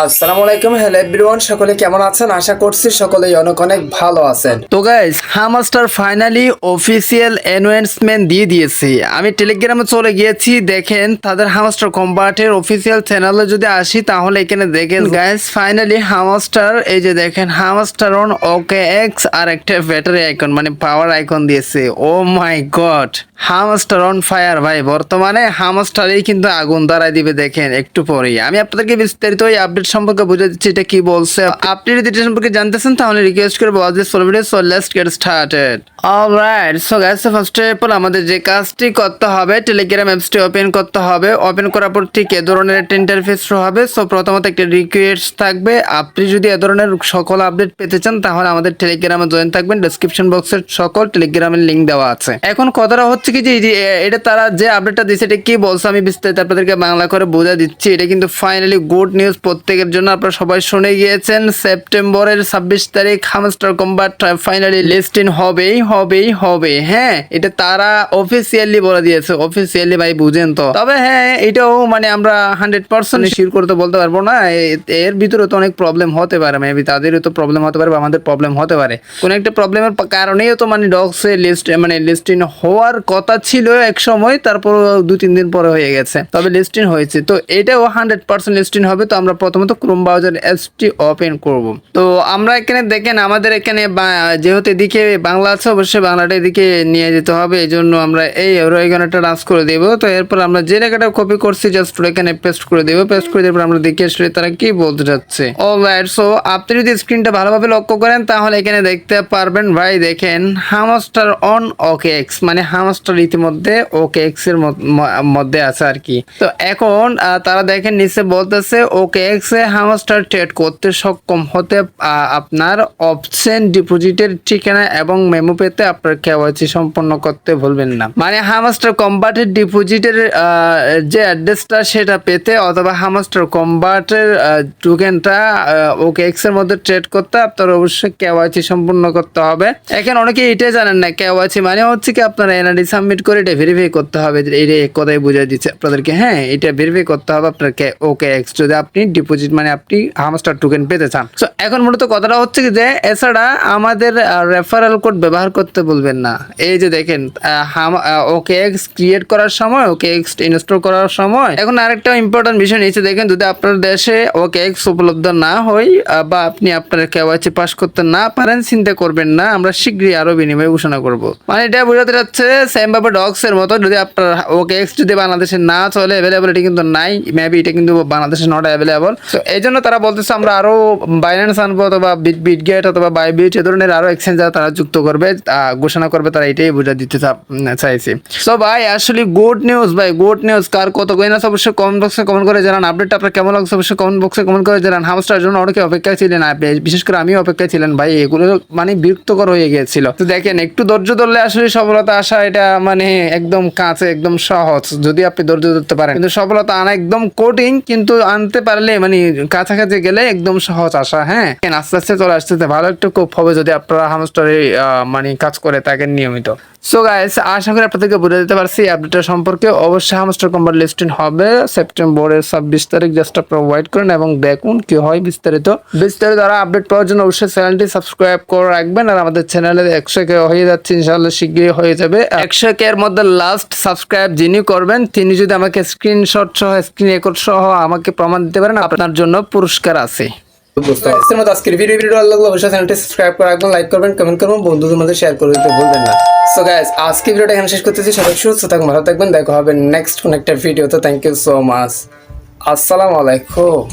আসসালামু আলাইকুম, hello everyone, সকলে কেমন আছেন? আশা করছি সকলেই অনেক অনেক ভালো আছেন। তো guys, hamster finally official announcement দিয়ে দিয়েছে। আমি টেলিগ্রামে চলে গিয়েছি, দেখেন তাদের হামস্টার কম্বাটের অফিসিয়াল চ্যানেলে যদি আসি তাহলে এখানে দেখেন গাইস, ফাইনালি হামস্টার, এই যে দেখেন হামস্টার অন ওকে এক্স আর একটা ব্যাটারি আইকন মানে পাওয়ার আইকন দিয়েছে। ও মাই গড, হামস্টার অন ফায়ার ভাই, বর্তমানে হামস্টারই কিন্তু আগুন ধরাই দিবে। দেখেন একটু পরেই আমি আপনাদেরকে বিস্তারিত এই আপডেট সম্পর্কে বুঝে দিচ্ছি এটা কি বলছে। আপনি যদি এটা সম্পর্কে জানতেছেন তাহলে রিকোয়েস্ট করবো watch this full video. So let's get started. Alright, so guys, first of all আমাদের যে কাজটি করতে হবে, টেলিগ্রাম অ্যাপসটি ওপেন করতে হবে। ওপেন করার পর ঠিক এ ধরনের একটা ইন্টারফেস শো হবে। সো প্রথমত একটা রিকোয়েস্ট থাকবে, আপনি যদি এ ধরনের সকল আপডেট পেতে চান তাহলে আমাদের টেলিগ্রামে জয়েন থাকবেন। ডেসক্রিপশন বক্সের সকল টেলিগ্রামের লিংক দেওয়া আছে। এখন কথাটা হচ্ছে কি যে এটা তারা যে আপডেটটা দিচ্ছে এটা কি বলছে আমি বিস্তারিত আপনাদেরকে বাংলা করে বোঝা দিচ্ছি। এটা কিন্তু ফাইনালি গুড নিউজ প্রত্যেকের জন্য। আপনারা সবাই শুনে গিয়েছেন, সেপ্টেম্বরের 26 তারিখ হামস্টার কম্বাট ফাইনালি লিস্টিং হবে। হ্যাঁ, এটা তারা অফিসিয়ালি বলে দিয়েছে। অফিসিয়ালি ভাই বুঝেন তো। তবে হ্যাঁ, এটাও মানে আমরা 100% শিওর করতে বলতে পারবো না। এর ভিতরে তো অনেক প্রবলেম হতে পারে, মেবি তাদেরও তো প্রবলেম হতে পারে বা আমাদের প্রবলেম হতে পারে। কোন একটা প্রবলেমের কারণেই তো মানে ডগসে লিস্টিং হওয়ার কথা ছিল এক সময়, তারপর 2-3 দিন পরে হয়ে গেছে, তবে লিস্টিং হয়েছে। তো এটাও 100% লিস্টিং হবে। তো আমরা প্রথমত ক্রোম ব্রাউজার অ্যাপসটি ওপেন করব। তো আমরা এখানে দেখেন আমাদের এখানে যেহেতু এদিকে বাংলা আছে, অবশ্যই বাংলাটা এদিকে নিয়ে যেতে হবে। এই জন্য আমরা এই এখানেটা রাজ করে দেবো। তো এরপর আমরা যে লেখাটা কপি করছি জাস্ট এখানে পেস্ট করে দেবো। পেস্ট করে দেওয়ার পর আমরা দেখে আসলে তারা কি বলতে যাচ্ছে। অলরাইট, সো আপনি যদি স্ক্রিনটা ভালোভাবে লক্ষ্য করেন তাহলে এখানে দেখতে পারবেন ভাই, দেখেন হামস্টার অন ওকে এক্স, মানে হামস্টার ইতিমধ্যে ওকে এক্স এর মধ্যে আছে আর কি। তো এখন তারা দেখেন নিচে বলতেছে ওকে এক্স এ হামস্টার ট্রেড করতে সক্ষম হতে আপনার অপশন ডিপোজিটের ঠিকানা এবং মেমো পেতে আপনার কেওয়াইসি সম্পন্ন করতে ভুলবেন না। মানে হামস্টার কম্বাটের ডিপোজিটের যে অ্যাড্রেসটা সেটা পেতে অথবা হামস্টার কম্বাটের টোকেনটা ওকে এক্স এর মধ্যে ট্রেড করতে আপনার অবশ্যই কেওয়াইসি সম্পূর্ণ করতে হবে। এখন অনেকে এটাই জানেন না, কেওয়াইসি মানে হচ্ছে কি আপনার এনআইডি সাবমিট করে এটা ভেরিফাই করতে হবে। এটা এক কথাই বুঝিয়ে দিচ্ছে আপনাদেরকে। হ্যাঁ, এটা ভেরিফাই করতে হবে আপনার ওকে এক্স যদি আপনি ডিপোজিট মানে আপনি হামস্টার টোকেন পেতে চান। তো এখন মূলত কথাটা হচ্ছে কি যে এছাড়া আমাদের রেফারেল কোড ব্যবহার করতে বলবেন না। এই যে দেখেন ওকে এক্স ক্রিয়েট করার সময়, ওকে এক্স ইনস্টল করার সময়, এখন আরেকটা ইম্পর্টেন্ট বিষয় নিচে দেখেন, যদি আপনার দেশে ওকে এক্স উপলব্ধ না হয় বা আপনি আপনার কেওয়াইসি পাস করতে না পারেন, চিন্তা করবেন না, আমরা শীঘ্রই আরো বিনিময় ঘোষণা করব। মানে এটা বোঝাতে যাচ্ছে সেম ভাবে ডগস এর মতো, যদি আপনার ওকে এক্স যদি বাংলাদেশে না চলে, অ্যাভেলেবল কিন্তু নাই, মেবি এটা কিন্তু বাংলাদেশে নট অ্যাভেলেবল। তো এই জন্য তারা বলতেছে আমরা আরো বাইন্যান্স আনবো অথবা বিটগেট অথবা বাইবিট এ ধরনের আরো এক্সচেঞ্জ তারা যুক্ত করবে, ঘোষণা করবে। তারা এটাই বোঝা দিতে চাইছে। সো ভাই আসলে গুড নিউজ ভাই, গুড নিউজ। কার কত কইন আছে অবশ্যই কমেন্ট বক্সে কমেন্ট করে জানান। আপডেটটা আপনার কেমন লাগছে অবশ্যই কমেন্ট বক্সে কমেন্ট করে জানান। হামস্টার জন্য অনেকে অপেক্ষায় ছিলেন, বিশেষ করে আমিও অপেক্ষায় ছিলেন ভাই। এগুলো মানে বিরক্তকর হয়ে গিয়েছিল। তো দেখেন একটু ধৈর্য ধরলে আসলে সফলতা আসা এটা মানে একদম কাছে, একদম সহজ যদি আপনি ধৈর্য ধরতে পারেন। কিন্তু সফলতা আনা একদম কঠিন, কিন্তু আনতে পারলে মানে কাছাকাছি গেলে একদম সহজ আসা। হ্যাঁ, আস্তে আস্তে চলে আসতে ভালো একটা কোপ হবে যদি আপনারা হামস্টারে মানে কাজ করে থাকেন নিয়মিত। সো গাইস, আশা করি আপনাদেরকে বুঝে দিতে পারছি আপডেটের সম্পর্কে। অবশ্যই হামস্টার কম্বাট লিস্টিং হবে সেপ্টেম্বরের 26 তারিখ। জাস্ট আপনারা ওয়েট করেন এবং দেখুন কি হয় বিস্তারিত আরো আপডেট পাওয়ার জন্য অবশ্যই চ্যানেলটি সাবস্ক্রাইব করে রাখবেন। আর আমাদের চ্যানেলে 100K হয়ে যাচ্ছে, ইনশাআল্লাহ শীঘ্রই হয়ে যাবে। 100K এর মধ্যে লাস্ট সাবস্ক্রাইব যিনি করবেন তিনি যদি আমাকে স্ক্রিনশট সহ স্ক্রিন রেকর্ড সহ আমাকে প্রমাণ দিতে পারেন, আপনার জন্য পুরস্কার আছে। আজকের ভিডিও ভালো লাগলে অবশ্যই চ্যানেলটি সাবস্ক্রাইব করে রাখবেন, লাইক করবেন, কমেন্ট করবেন, বন্ধুদের মধ্যে শেয়ার করে দিতে ভুলবেন না। সো গাইস, আজকে ভিডিওটা এখানে শেষ করতেছি। সবাই সুস্থ থাকবেন, ভালো থাকবেন। দেখা হবে নেক্সট কোন একটা ভিডিওতে। Thank you so much. আসসালামু আলাইকুম।